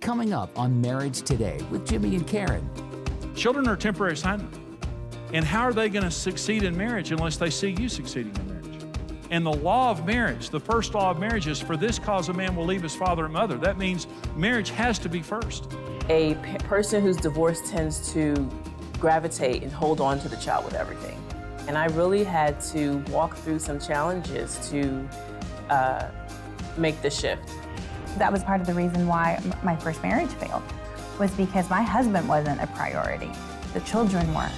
Coming up on Marriage Today with Jimmy and Karen. Children are temporary assignment. And how are they going to succeed in marriage unless they see you succeeding in marriage? And the law of marriage, the first law of marriage is, for this cause a man will leave his father and mother. That means marriage has to be first. A person who's divorced tends to gravitate and hold on to the child with everything. And I really had to walk through some challenges to make the shift. That was part of the reason why my first marriage failed, was because my husband wasn't a priority. The children were.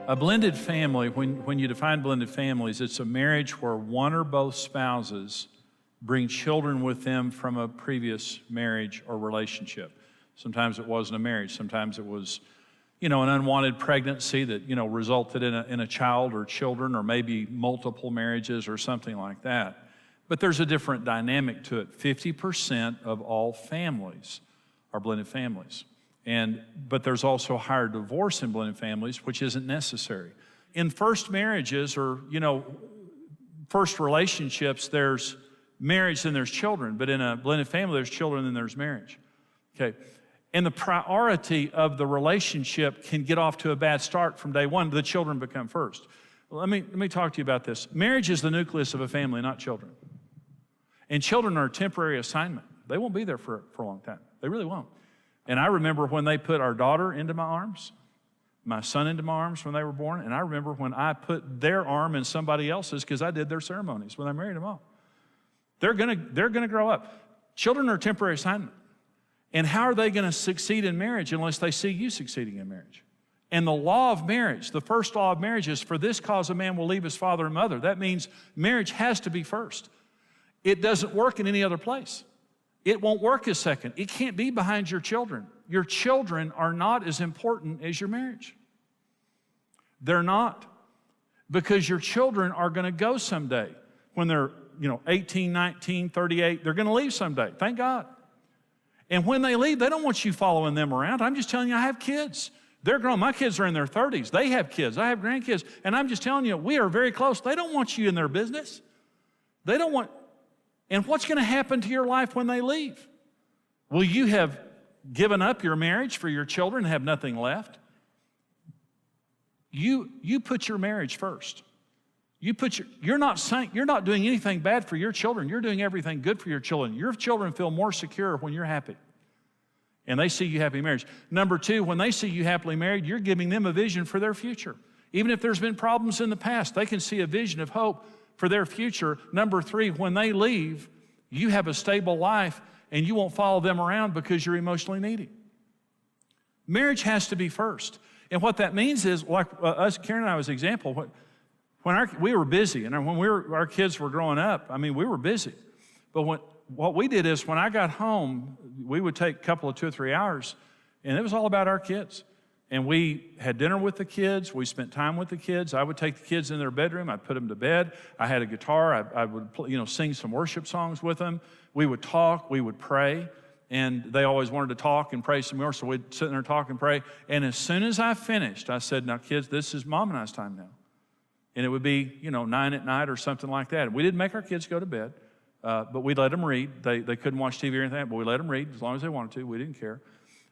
A blended family, when you define blended families, it's a marriage where one or both spouses bring children with them from a previous marriage or relationship. Sometimes it wasn't a marriage. Sometimes it was, an unwanted pregnancy that, resulted in a child or children, or maybe multiple marriages or something like that. But there's a different dynamic to it. 50% of all families are blended families. But there's also higher divorce in blended families, which isn't necessary. In first marriages or, first relationships, there's marriage and there's children. But in a blended family, there's children and there's marriage. Okay. And the priority of the relationship can get off to a bad start from day one. The children become first. Let me talk to you about this. Marriage is the nucleus of a family, not children. And children are a temporary assignment. They won't be there for a long time. They really won't. And I remember when they put our daughter into my arms, my son into my arms when they were born, and I remember when I put their arm in somebody else's because I did their ceremonies when I married them all. They're gonna grow up. Children are a temporary assignment. And how are they gonna succeed in marriage unless they see you succeeding in marriage? And the law of marriage, the first law of marriage is, for this cause a man will leave his father and mother. That means marriage has to be first. It doesn't work in any other place. It won't work as second. It can't be behind your children. Your children are not as important as your marriage. They're not. Because your children are going to go someday. When they're, 18, 19, 38, they're going to leave someday. Thank God. And when they leave, they don't want you following them around. I'm just telling you, I have kids. They're grown. My kids are in their 30s. They have kids. I have grandkids. And I'm just telling you, we are very close. They don't want you in their business. They don't want... And what's going to happen to your life when they leave? Will you have given up your marriage for your children and have nothing left? You put your marriage first. You're not doing anything bad for your children. You're doing everything good for your children. Your children feel more secure when you're happy. And they see you happy in marriage. Number two, when they see you happily married, you're giving them a vision for their future. Even if there's been problems in the past, they can see a vision of hope for their future. Number three, when they leave, you have a stable life and you won't follow them around because you're emotionally needy. Marriage has to be first. And what that means is, like us, Karen and I was an example, we were busy, and when our kids were growing up, we were busy. But what we did is, when I got home, we would take a couple of 2 or 3 hours, and it was all about our kids. And we had dinner with the kids. We spent time with the kids. I would take the kids in their bedroom. I'd put them to bed. I had a guitar. I would sing some worship songs with them. We would talk. We would pray. And they always wanted to talk and pray some more, so we'd sit there and talk and pray. And as soon as I finished, I said, now, kids, this is Mom and I's time now. And it would be, 9 at night or something like that. We didn't make our kids go to bed, but we let them read. They couldn't watch TV or anything, but we let them read as long as they wanted to. We didn't care.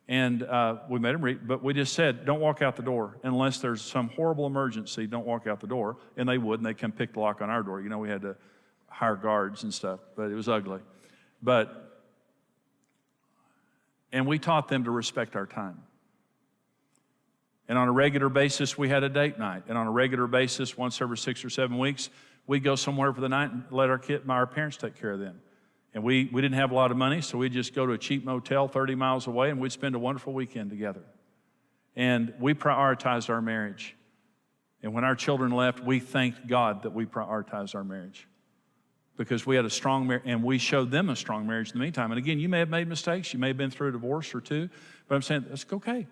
And we made them read, but we just said, don't walk out the door unless there's some horrible emergency. Don't walk out the door. And they would, and they come pick the lock on our door. We had to hire guards and stuff, but it was ugly. And we taught them to respect our time. And on a regular basis, we had a date night. And on a regular basis, once every 6 or 7 weeks, we'd go somewhere for the night and let our parents take care of them. And we didn't have a lot of money, so we'd just go to a cheap motel 30 miles away, and we'd spend a wonderful weekend together. And we prioritized our marriage. And when our children left, we thanked God that we prioritized our marriage, because we had a strong marriage, and we showed them a strong marriage in the meantime. And again, you may have made mistakes. You may have been through a divorce or two, but I'm saying, that's okay.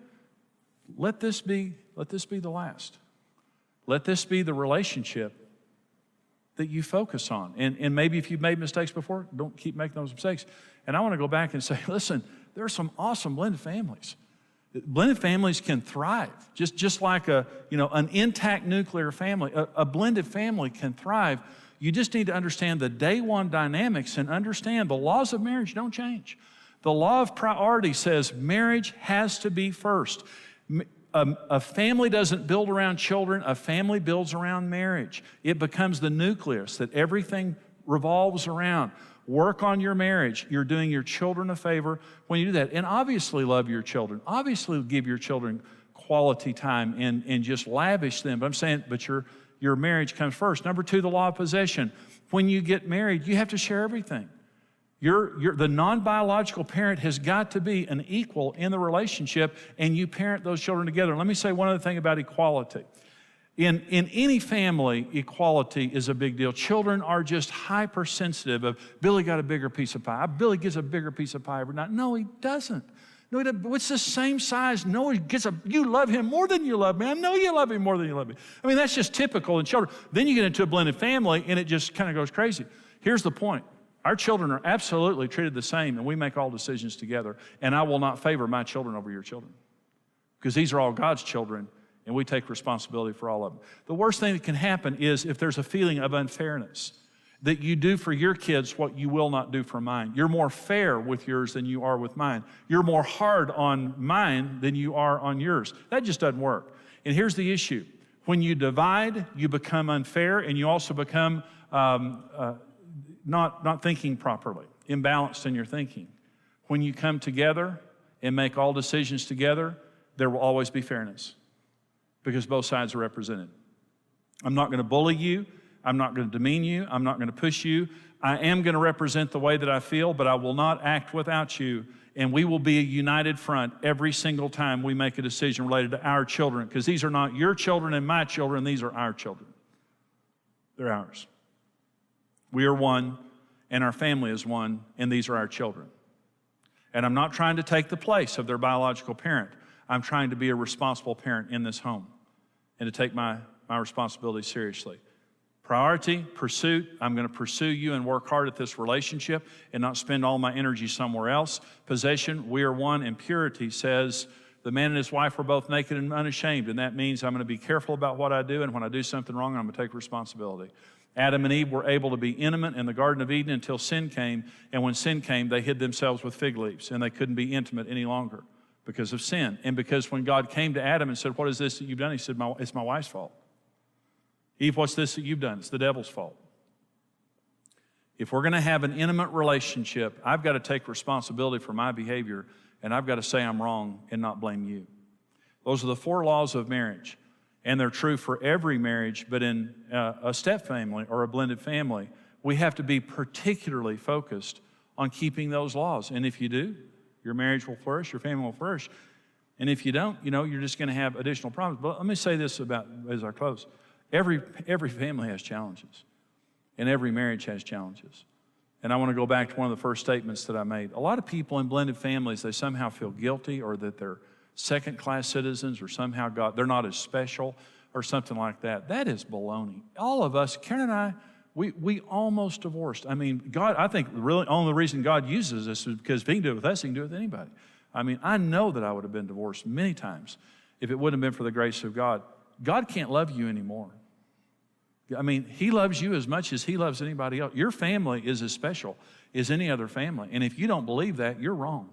Let this be the last. Let this be the relationship that you focus on. And maybe if you've made mistakes before, don't keep making those mistakes. And I want to go back and say, listen, there are some awesome blended families. Blended families can thrive, just like an intact nuclear family. A blended family can thrive. You just need to understand the day one dynamics and understand the laws of marriage don't change. The law of priority says marriage has to be first. A family doesn't build around children. A family builds around marriage. It becomes the nucleus that everything revolves around. Work on your marriage. You're doing your children a favor when you do that. And obviously love your children. Obviously give your children quality time and just lavish them. But I'm saying, but your marriage comes first. Number two, the law of possession. When you get married, you have to share everything. The non-biological parent has got to be an equal in the relationship, and you parent those children together. Let me say one other thing about equality. In any family, equality is a big deal. Children are just hypersensitive of, Billy got a bigger piece of pie. Billy gets a bigger piece of pie every night. No, he doesn't. No, he doesn't. It's the same size. No, you love him more than you love me. I know you love him more than you love me. I mean, that's just typical in children. Then you get into a blended family, and it just kind of goes crazy. Here's the point. Our children are absolutely treated the same, and we make all decisions together. And I will not favor my children over your children, because these are all God's children, and we take responsibility for all of them. The worst thing that can happen is if there's a feeling of unfairness, that you do for your kids what you will not do for mine. You're more fair with yours than you are with mine. You're more hard on mine than you are on yours. That just doesn't work. And here's the issue. When you divide, you become unfair, and you also become not thinking properly, imbalanced in your thinking. When you come together and make all decisions together, there will always be fairness because both sides are represented. I'm not going to bully you. I'm not going to demean you. I'm not going to push you. I am going to represent the way that I feel, but I will not act without you. And we will be a united front every single time we make a decision related to our children, because these are not your children and my children. These are our children. They're ours. We are one, and our family is one, and these are our children. And I'm not trying to take the place of their biological parent. I'm trying to be a responsible parent in this home and to take my responsibility seriously. Priority, pursuit. I'm going to pursue you and work hard at this relationship and not spend all my energy somewhere else. Possession, we are one. And purity says the man and his wife were both naked and unashamed, and that means I'm going to be careful about what I do, and when I do something wrong, I'm going to take responsibility. Adam and Eve were able to be intimate in the Garden of Eden until sin came, and when sin came, they hid themselves with fig leaves, and they couldn't be intimate any longer because of sin. And because when God came to Adam and said, "What is this that you've done?" He said, "It's my wife's fault." Eve, what's this that you've done? It's the devil's fault. If we're going to have an intimate relationship, I've got to take responsibility for my behavior, and I've got to say I'm wrong and not blame you. Those are the 4 laws of marriage. And they're true for every marriage, but in a step family or a blended family, we have to be particularly focused on keeping those laws. And if you do, your marriage will flourish, your family will flourish. And if you don't, you're just going to have additional problems. But let me say this as I close. Every family has challenges, and every marriage has challenges. And I want to go back to one of the first statements that I made. A lot of people in blended families, they somehow feel guilty, or that they're second-class citizens, or somehow they're not as special, or something like that. That is baloney. All of us, Karen and I, we almost divorced. I mean, God, I think really only reason God uses this is because if He can do it with us, He can do it with anybody. I mean, I know that I would have been divorced many times if it wouldn't have been for the grace of God. God can't love you anymore. I mean, He loves you as much as He loves anybody else. Your family is as special as any other family. And if you don't believe that, you're wrong.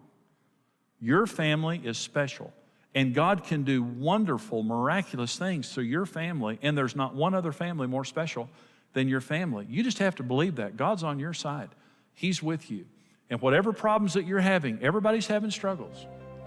Your family is special. And God can do wonderful, miraculous things through your family. And there's not one other family more special than your family. You just have to believe that. God's on your side. He's with you. And whatever problems that you're having, everybody's having struggles.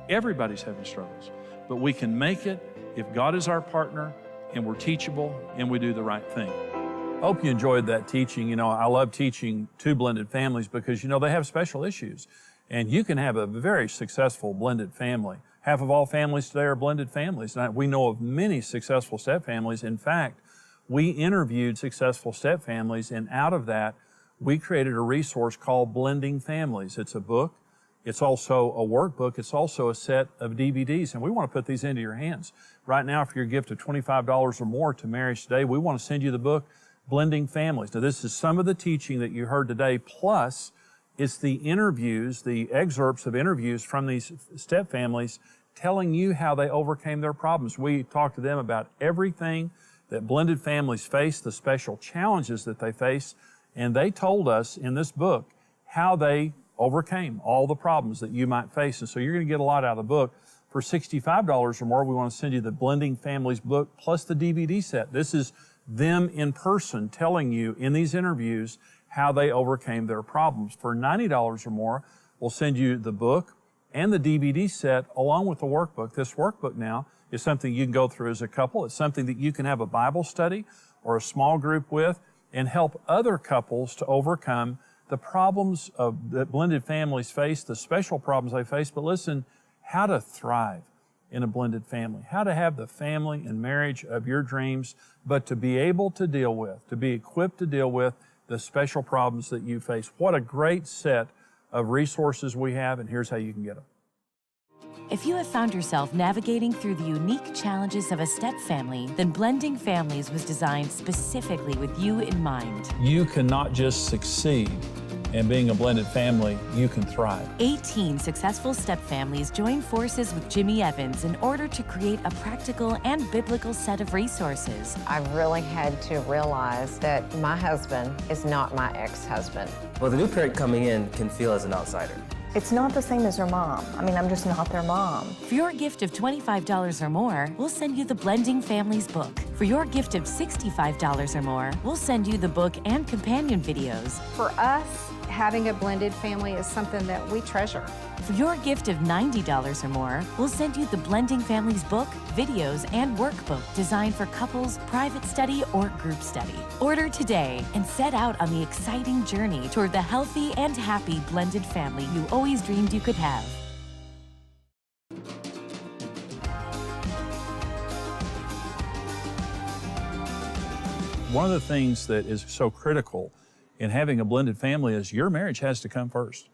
Everybody's having struggles. But we can make it if God is our partner, and we're teachable, and we do the right thing. I hope you enjoyed that teaching. I love teaching to blended families because, they have special issues. And you can have a very successful blended family. Half of all families today are blended families. And we know of many successful step families. In fact, we interviewed successful step families, and out of that, we created a resource called Blending Families. It's a book. It's also a workbook. It's also a set of DVDs, and we want to put these into your hands. Right now, for your gift of $25 or more to Marriage Today, we want to send you the book, Blending Families. Now, this is some of the teaching that you heard today, plus it's the interviews, the excerpts of interviews from these step families telling you how they overcame their problems. We talked to them about everything that blended families face, the special challenges that they face, and they told us in this book how they overcame all the problems that you might face. And so you're going to get a lot out of the book. For $65 or more, we want to send you the Blending Families book plus the DVD set. This is them in person telling you in these interviews how they overcame their problems. For $90 or more, we'll send you the book and the DVD set along with the workbook. This workbook now is something you can go through as a couple. It's something that you can have a Bible study or a small group with and help other couples to overcome the problems that blended families face, the special problems they face. But listen, how to thrive in a blended family, how to have the family and marriage of your dreams, but to be able to deal with, to be equipped to deal with the special problems that you face. What a great set of resources we have, and here's how you can get them. If you have found yourself navigating through the unique challenges of a step family, then Blending Families was designed specifically with you in mind. You cannot just succeed in being a blended family, you can thrive. 18 successful step families joined forces with Jimmy Evans in order to create a practical and biblical set of resources. I really had to realize that my husband is not my ex-husband. Well, the new parent coming in can feel as an outsider. It's not the same as their mom. I mean, I'm just not their mom. For your gift of $25 or more, we'll send you the Blending Families book. For your gift of $65 or more, we'll send you the book and companion videos. For us, having a blended family is something that we treasure. For your gift of $90 or more, we'll send you the Blending Families book, videos, and workbook designed for couples, private study, or group study. Order today and set out on the exciting journey toward the healthy and happy blended family you always dreamed you could have. One of the things that is so critical in having a blended family is your marriage has to come first.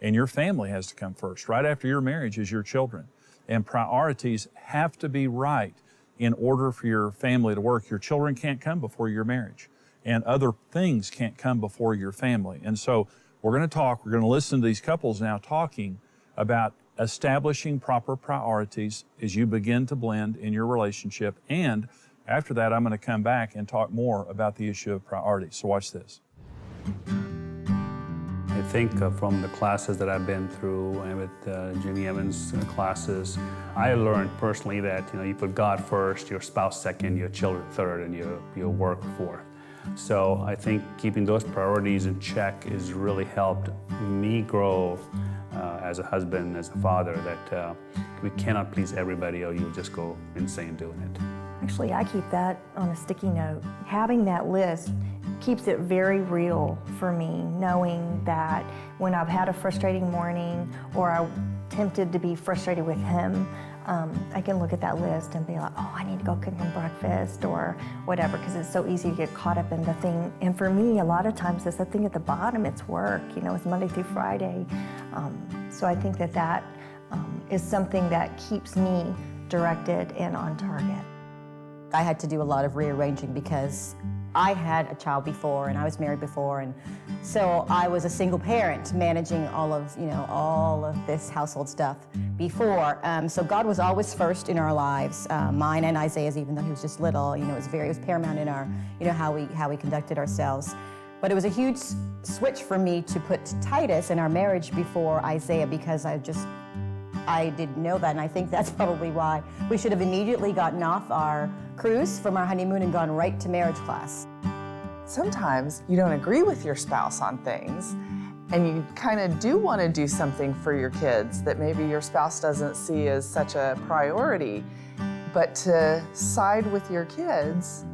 And your family has to come first. Right after your marriage is your children. And priorities have to be right in order for your family to work. Your children can't come before your marriage. And other things can't come before your family. And so we're going to listen to these couples now talking about establishing proper priorities as you begin to blend in your relationship. And after that, I'm going to come back and talk more about the issue of priorities. So watch this. I think from the classes that I've been through and with Jimmy Evans' classes, I learned personally that you put God first, your spouse second, your children third, and your work fourth. So I think keeping those priorities in check has really helped me grow as a husband, as a father, that we cannot please everybody or you'll just go insane doing it. Actually, I keep that on a sticky note. Having that list keeps it very real for me, knowing that when I've had a frustrating morning or I'm tempted to be frustrated with him, I can look at that list and be like, oh, I need to go cook him breakfast or whatever, because it's so easy to get caught up in the thing. And for me, a lot of times it's the thing at the bottom, it's work, it's Monday through Friday. So I think that is something that keeps me directed and on target. I had to do a lot of rearranging because I had a child before and I was married before, and so I was a single parent managing all of this household stuff before. So God was always first in our lives, mine and Isaiah's, even though he was just little. It was paramount in our, how we conducted ourselves. But it was a huge switch for me to put Titus in our marriage before Isaiah, because I didn't know that, and I think that's probably why we should have immediately gotten off our cruise from our honeymoon and gone right to marriage class. Sometimes you don't agree with your spouse on things, and you kind of do want to do something for your kids that maybe your spouse doesn't see as such a priority. But to side with your kids,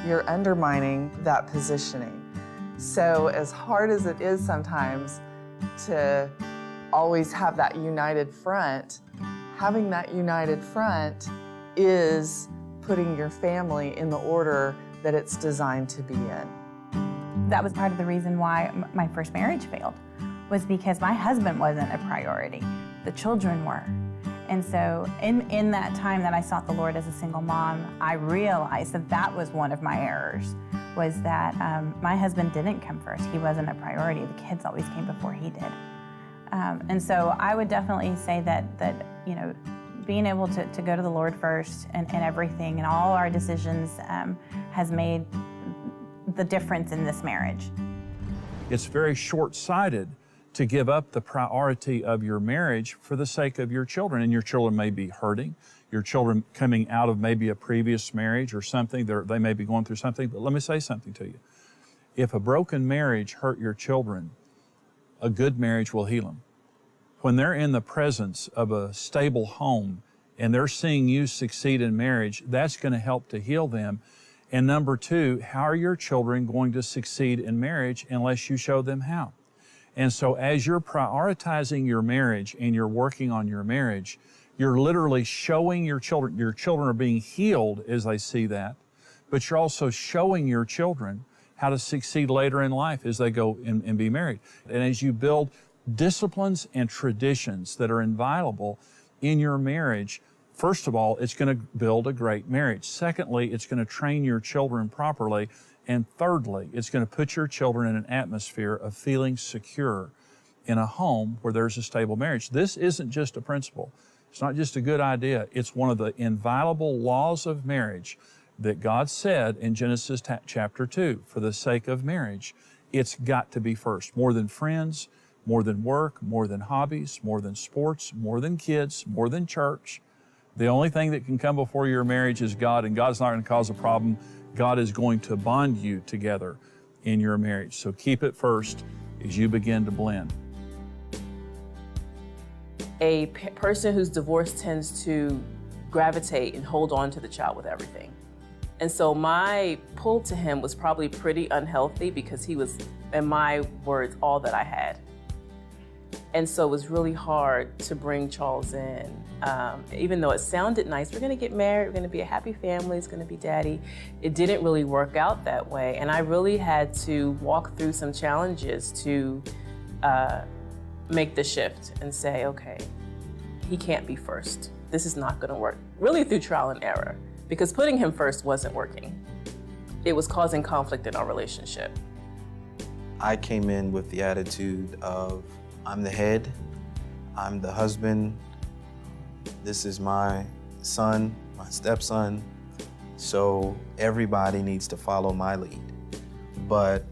you're undermining that positioning. So as hard as it is sometimes to always have that united front, having that united front is putting your family in the order that it's designed to be in. That was part of the reason why my first marriage failed, was because my husband wasn't a priority. The children were. And so in that time that I sought the Lord as a single mom, I realized that was one of my errors, was that my husband didn't come first. He wasn't a priority. The kids always came before he did. And so I would definitely say that being able to go to the Lord first and everything and all our decisions has made the difference in this marriage. It's very short-sighted to give up the priority of your marriage for the sake of your children. And your children may be hurting. Your children coming out of maybe a previous marriage or something, they may be going through something. But let me say something to you. If a broken marriage hurt your children, a good marriage will heal them. When they're in the presence of a stable home and they're seeing you succeed in marriage, that's going to help to heal them. And number two, how are your children going to succeed in marriage unless you show them how? And so as you're prioritizing your marriage and you're working on your marriage, you're literally showing your children are being healed as they see that, but you're also showing your children how to succeed later in life as they go and be married. And as you build disciplines and traditions that are inviolable in your marriage, first of all, it's going to build a great marriage. Secondly, it's going to train your children properly. And thirdly, it's going to put your children in an atmosphere of feeling secure in a home where there's a stable marriage. This isn't just a principle. It's not just a good idea. It's one of the inviolable laws of marriage that God said in Genesis chapter 2, for the sake of marriage, it's got to be first. More than friends, more than work, more than hobbies, more than sports, more than kids, more than church. The only thing that can come before your marriage is God, and God's not going to cause a problem. God is going to bond you together in your marriage. So keep it first as you begin to blend. A person who's divorced tends to gravitate and hold on to the child with everything. And so my pull to him was probably pretty unhealthy because he was, in my words, all that I had. And so it was really hard to bring Charles in. Even though it sounded nice, we're gonna get married, we're gonna be a happy family, it's gonna be daddy. It didn't really work out that way. And I really had to walk through some challenges to make the shift and say, okay, he can't be first. This is not gonna work. Really through trial and error, because putting him first wasn't working. It was causing conflict in our relationship. I came in with the attitude of, I'm the head, I'm the husband, this is my son, my stepson, so everybody needs to follow my lead. But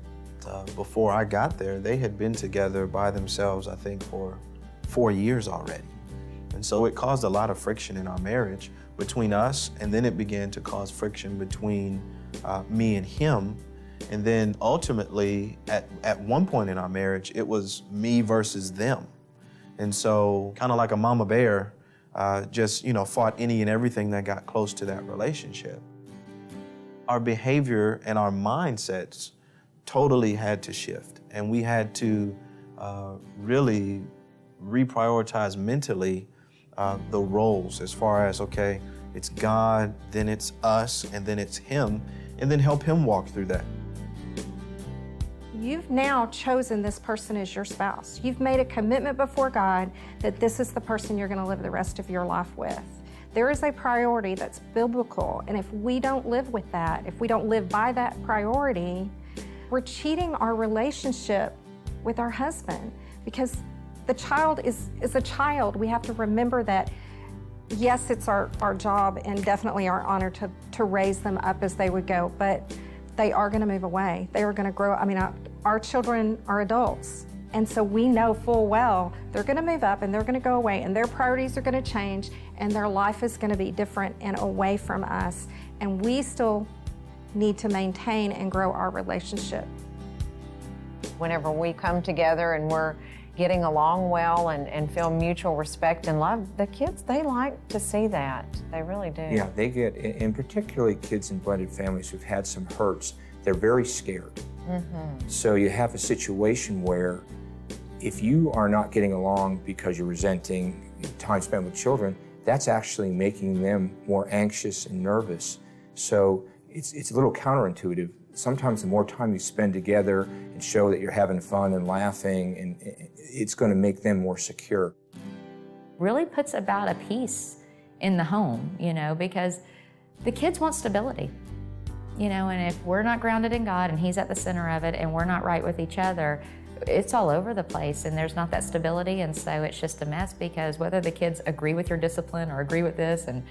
before I got there, they had been together by themselves, I think, for 4 years already. And so it caused a lot of friction in our marriage between us, and then it began to cause friction between me and him. And then ultimately, at one point in our marriage, it was me versus them. And so kind of like a mama bear, just fought any and everything that got close to that relationship. Our behavior and our mindsets totally had to shift. And we had to really reprioritize mentally the roles as far as, okay, it's God, then it's us, and then it's him, and then help him walk through that. You've now chosen this person as your spouse. You've made a commitment before God that this is the person you're going to live the rest of your life with. There is a priority that's biblical, and if we don't live with that, if we don't live by that priority, we're cheating our relationship with our husband, because the child is a child. We have to remember that, yes, it's our job and definitely our honor to raise them up as they would go, but they are going to move away. They are going to grow. I mean, our children are adults, and so we know full well they're going to move up and they're going to go away, and their priorities are going to change, and their life is going to be different and away from us, and we still need to maintain and grow our relationship. Whenever we come together and we're getting along well and feel mutual respect and love, the kids, they like to see that. They really do. Yeah, they get, and particularly kids in blended families who've had some hurts, they're very scared. Mm-hmm. So you have a situation where if you are not getting along because you're resenting time spent with children, that's actually making them more anxious and nervous. So it's a little counterintuitive. Sometimes the more time you spend together and show that you're having fun and laughing, and it's going to make them more secure. Really puts about a peace in the home, because the kids want stability, and if we're not grounded in God and He's at the center of it and we're not right with each other, it's all over the place and there's not that stability, and so it's just a mess because whether the kids agree with your discipline or agree with this, and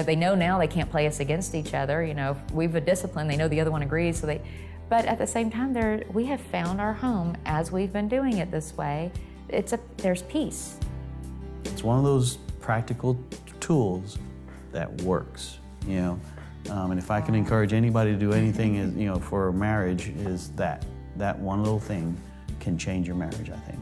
they know now they can't play us against each other. If we've a discipline, they know the other one agrees, but at the same time, we have found our home as we've been doing it this way. There's peace. It's one of those practical tools that works, and if I can encourage anybody to do anything, for marriage, is that one little thing can change your marriage, I think.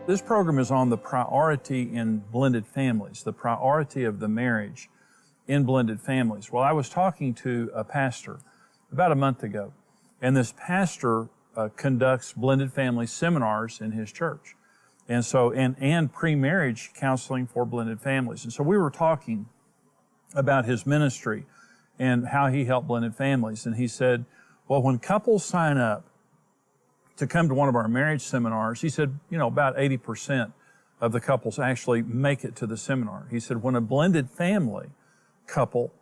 This program is on the priority in blended families, the priority of the marriage in blended families. Well, I was talking to a pastor about a month ago, and this pastor conducts blended family seminars in his church. And so, and pre-marriage counseling for blended families. And so we were talking about his ministry and how he helped blended families. And he said, well, when couples sign up to come to one of our marriage seminars, he said, about 80% of the couples actually make it to the seminar. He said, when a blended family couple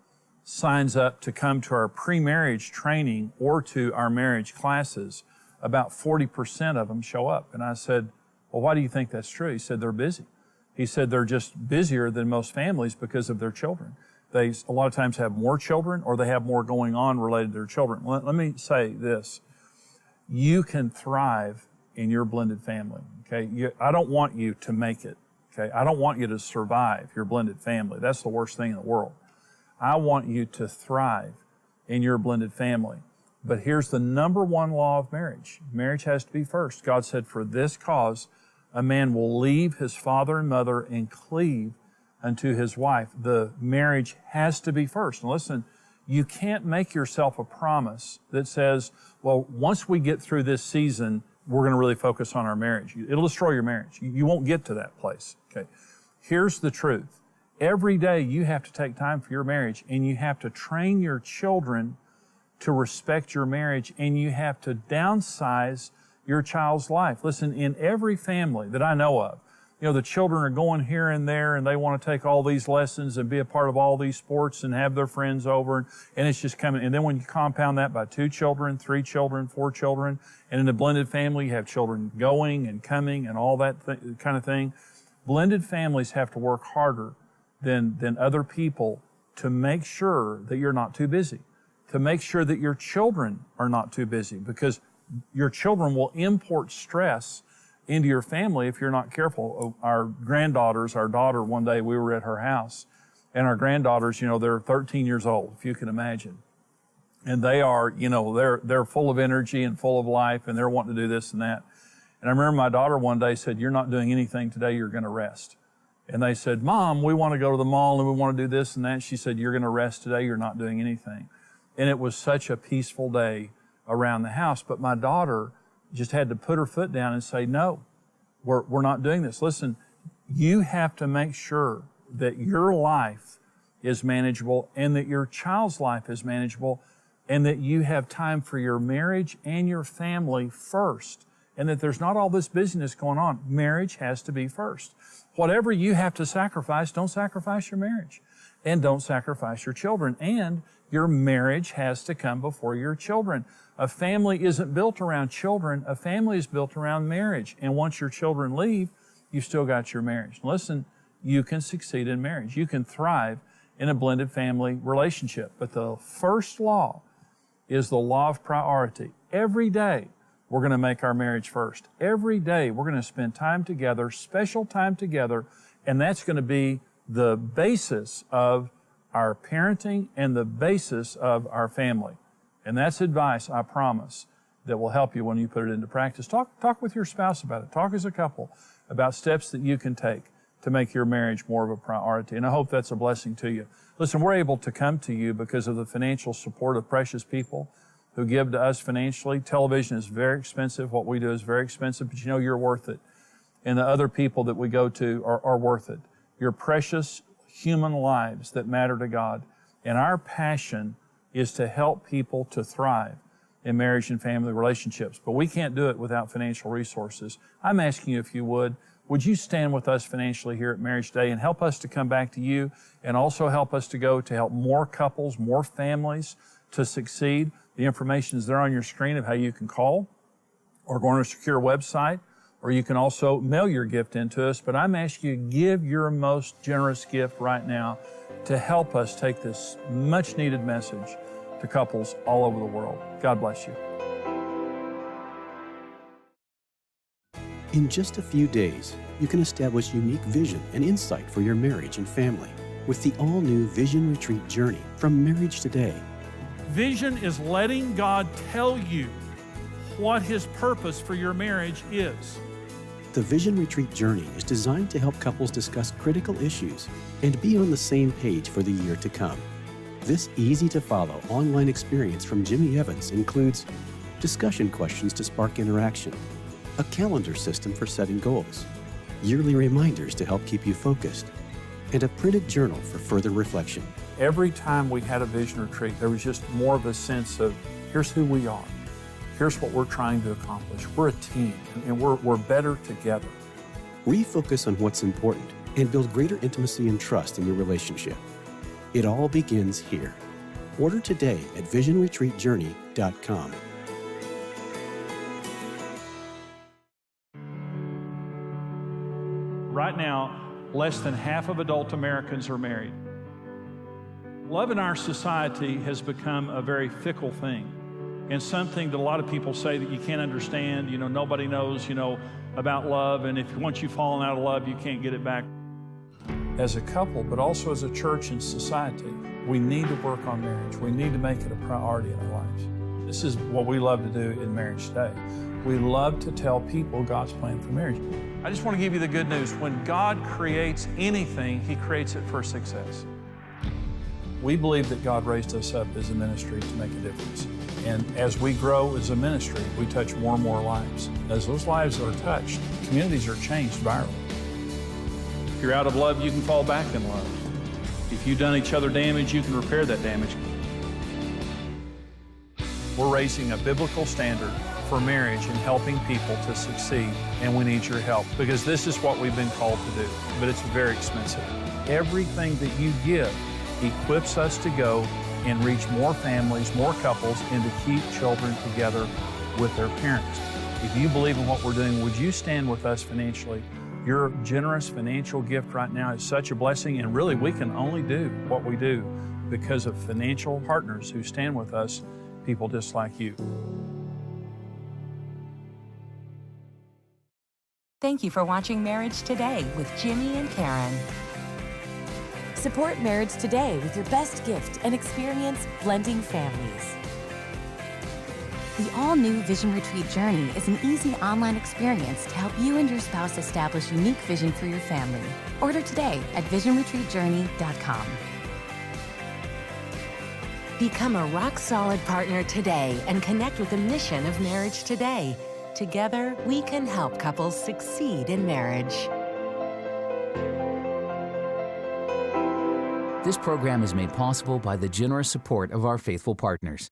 signs up to come to our pre-marriage training or to our marriage classes, about 40% of them show up. And I said, well, why do you think that's true? He said, they're busy. He said, they're just busier than most families because of their children. They a lot of times have more children, or they have more going on related to their children. Let me say this. You can thrive in your blended family, okay? I don't want you to make it, okay? I don't want you to survive your blended family. That's the worst thing in the world. I want you to thrive in your blended family. But here's the number one law of marriage. Marriage has to be first. God said, for this cause, a man will leave his father and mother and cleave unto his wife. The marriage has to be first. And listen, you can't make yourself a promise that says, well, once we get through this season, we're going to really focus on our marriage. It'll destroy your marriage. You won't get to that place. Okay. Here's the truth. Every day you have to take time for your marriage, and you have to train your children to respect your marriage, and you have to downsize your child's life. Listen, in every family that I know of, the children are going here and there, and they want to take all these lessons and be a part of all these sports and have their friends over, and it's just coming. And then when you compound that by 2 children, 3 children, 4 children, and in a blended family, you have children going and coming and all that kind of thing. Blended families have to work harder than other people to make sure that you're not too busy, to make sure that your children are not too busy, because your children will import stress into your family if you're not careful. Our daughter, one day we were at her house, and our granddaughters, they're 13 years old, if you can imagine. And they are, they're full of energy and full of life, and they're wanting to do this and that. And I remember my daughter one day said, you're not doing anything today, you're going to rest. And they said, Mom, we want to go to the mall and we want to do this and that. She said, you're going to rest today, you're not doing anything. And it was such a peaceful day around the house. But my daughter just had to put her foot down and say, no, we're not doing this. Listen, you have to make sure that your life is manageable and that your child's life is manageable, and that you have time for your marriage and your family first, and that there's not all this busyness going on. Marriage has to be first. Whatever you have to sacrifice, don't sacrifice your marriage, and don't sacrifice your children. And your marriage has to come before your children. A family isn't built around children. A family is built around marriage. And once your children leave, you've still got your marriage. Listen, you can succeed in marriage. You can thrive in a blended family relationship. But the first law is the law of priority. Every day, we're going to make our marriage first. Every day, we're going to spend time together, special time together, and that's going to be the basis of our parenting and the basis of our family. And that's advice, I promise, that will help you when you put it into practice. Talk with your spouse about it. Talk as a couple about steps that you can take to make your marriage more of a priority. And I hope that's a blessing to you. Listen, we're able to come to you because of the financial support of precious people who give to us financially. Television is very expensive. What we do is very expensive, but you're worth it. And the other people that we go to are worth it. You're precious human lives that matter to God. And our passion is to help people to thrive in marriage and family relationships. But we can't do it without financial resources. I'm asking you, if you would, would you stand with us financially here at Marriage Today and help us to come back to you, and also help us to go to help more couples, more families to succeed? The information is there on your screen of how you can call or go on a secure website, or you can also mail your gift into us. But I'm asking you to give your most generous gift right now to help us take this much needed message to couples all over the world. God bless you. In just a few days, you can establish unique vision and insight for your marriage and family with the all-new Vision Retreat Journey from Marriage Today. Vision is letting God tell you what His purpose for your marriage is. The Vision Retreat Journey is designed to help couples discuss critical issues and be on the same page for the year to come. This easy-to-follow online experience from Jimmy Evans includes discussion questions to spark interaction, a calendar system for setting goals, yearly reminders to help keep you focused, and a printed journal for further reflection. Every time we had a vision retreat, there was just more of a sense of, here's who we are. Here's what we're trying to accomplish. We're a team, and we're better together. Refocus on what's important and build greater intimacy and trust in your relationship. It all begins here. Order today at visionretreatjourney.com. Right now, less than half of adult Americans are married. Love in our society has become a very fickle thing, and something that a lot of people say that you can't understand. You know, nobody knows, about love, and once you've fallen out of love, you can't get it back. As a couple, but also as a church and society, we need to work on marriage. We need to make it a priority in our lives. This is what we love to do in Marriage Today. We love to tell people God's plan for marriage. I just want to give you the good news. When God creates anything, He creates it for success. We believe that God raised us up as a ministry to make a difference. And as we grow as a ministry, we touch more and more lives. As those lives are touched, communities are changed virally. If you're out of love, you can fall back in love. If you've done each other damage, you can repair that damage. We're raising a biblical standard for marriage and helping people to succeed, and we need your help because this is what we've been called to do, but it's very expensive. Everything that you give equips us to go and reach more families, more couples, and to keep children together with their parents. If you believe in what we're doing, would you stand with us financially? Your generous financial gift right now is such a blessing, and really we can only do what we do because of financial partners who stand with us, people just like you. Thank you for watching Marriage Today with Jimmy and Karen. Support Marriage Today with your best gift and experience blending families. The all-new Vision Retreat Journey is an easy online experience to help you and your spouse establish unique vision for your family. Order today at visionretreatjourney.com. Become a rock-solid partner today and connect with the mission of Marriage Today. Together, we can help couples succeed in marriage. This program is made possible by the generous support of our faithful partners.